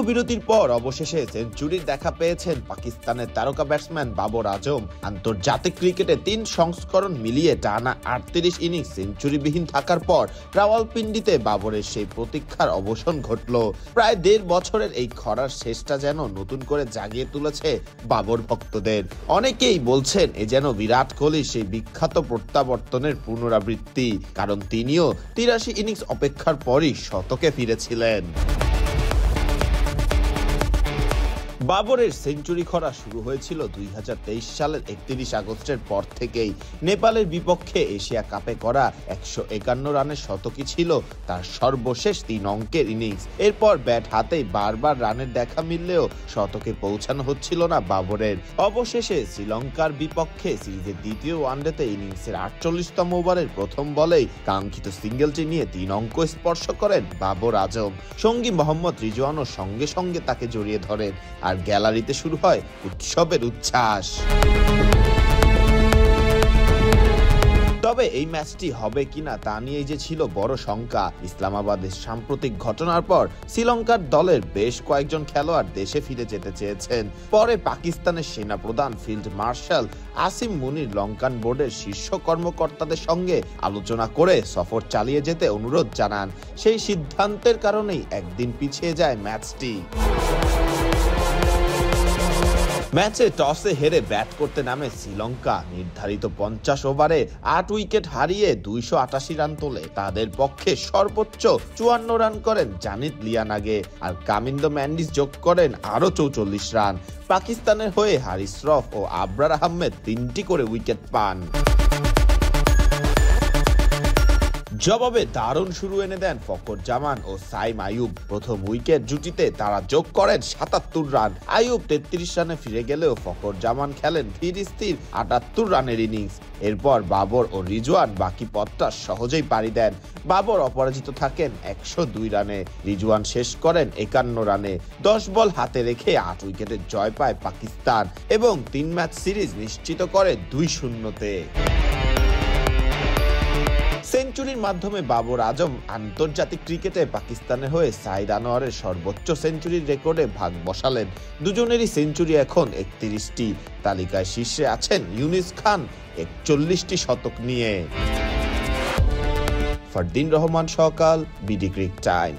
বিরতির পর অবশেষে সেঞ্চুরির দেখা পেয়েছেন পাকিস্তানের তারকা ব্যাটসম্যান বাবর আজম। আন্তর্জাতিক ক্রিকেটে ৩ সংস্করণ মিলিয়ে টানা ৩৮ ইনিংস সেঞ্চুরিবিহীন থাকার পর রাওয়ালপিন্ডিতে বাবরের সেই প্রতীক্ষার অবসান ঘটল। প্রায় ১.৫ বছরের এই খরার শেষটা যেন নতুন করে জাগিয়ে তুলেছে বাবর ভক্তদের। অনেকেই বলছেন এ যেন বিরাট কোহলির সেই বিখ্যাত প্রত্যাবর্তনের পুনরাবৃত্তি, কারণ তিনিও ৮৩ ইনিংস অপেক্ষার পরই শতকে ফিরেছিলেন। বাবরের সেঞ্চুরি খরা শুরু হয়েছিল ২০২৩ সালের ৩১ আগস্টের পর থেকেই। নেপালের বিপক্ষে এশিয়া কাপে করা ১৫১ রানের শতকই ছিল তার সর্বশেষ ৩ অঙ্কের ইনিংস। এরপর ব্যাট হাতেই বারবার রানের দেখা মিললেও শতকে পৌঁছানো হচ্ছিল না বাবরের। অবশেষে শ্রীলঙ্কার বিপক্ষে সিরিজের দ্বিতীয় ওয়ানডেতে ইনিংসের ৪৮তম ওভারের প্রথম বলেই কাঙ্ক্ষিত সিঙ্গেলটি নিয়ে ৩ অঙ্ক স্পর্শ করেন বাবর আজম। সঙ্গী মোহাম্মদ রিজওয়ানও সঙ্গে সঙ্গে তাকে জড়িয়ে ধরেন, আর গ্যালারিতে শুরু হয় উৎসবের উচ্ছ্বাস। তবে এই ম্যাচটি হবে কিনা তা নিয়ে যে ছিল বড় শঙ্কা। ইসলামাবাদের সাম্প্রতিক ঘটনার পর শ্রীলঙ্কার দলের বেশ কয়েকজন খেলোয়াড় দেশে ফিরে যেতে চেয়েছেন। পরে পাকিস্তানের সেনাপ্রধান ফিল্ড মার্শাল আসিম মুনির লঙ্কান বোর্ডের শীর্ষ কর্মকর্তাদের সঙ্গে আলোচনা করে সফর চালিয়ে যেতে অনুরোধ জানান। সেই সিদ্ধান্তের কারণেই একদিন পিছিয়ে যায় ম্যাচটি। ম্যাচে টসে হেরে ব্যাট করতে নামে শ্রীলঙ্কা। নির্ধারিত ৫০ ওভারে ৮ উইকেট হারিয়ে ২৮৮ রান তোলে। তাদের পক্ষে সর্বোচ্চ ৫৪ রান করেন জানিত লিয়ানাগে, আর কামিন্দো ম্যান্ডিস যোগ করেন আরও ৪৪ রান। পাকিস্তানের হয়ে হারিস রফ ও আবরার আহমেদ ৩টি করে উইকেট পান। জবাবে দারুণ শুরু এনে দেন ফখর জামান ও সাইম আইয়ুব। প্রথম উইকেট জুটিতে তারা যোগ করেন ৭৭ রান। আইয়ুব ৩৩ রানে ফিরে গেলেও ফখর জামান খেলেন ধীর স্থির ৭৮ রানের ইনিংস। এরপর বাবর ও রিজওয়ান বাকি পথটা সহজেই পাড়ি দেন। বাবর অপরাজিত থাকেন ১০২ রানে, রিজওয়ান শেষ করেন ৫১ রানে। ১০ বল হাতে রেখে ৮ উইকেটের জয় পায় পাকিস্তান এবং ৩ ম্যাচ সিরিজ নিশ্চিত করে ২-০-তে। সেঞ্চুরির মাধ্যমে বাবর আজম আন্তর্জাতিক ক্রিকেটে পাকিস্তানের হয়ে সাইদ আনোয়ারের সর্বোচ্চ সেঞ্চুরির রেকর্ডে ভাগ বসালেন। দুজনেরই সেঞ্চুরি এখন ৩১টি। তালিকায় শীর্ষে আছেন ইউনিস খান ৪১টি শতক নিয়ে। ফারদিন রহমান সকাল, বিডি ক্রিক টাইম।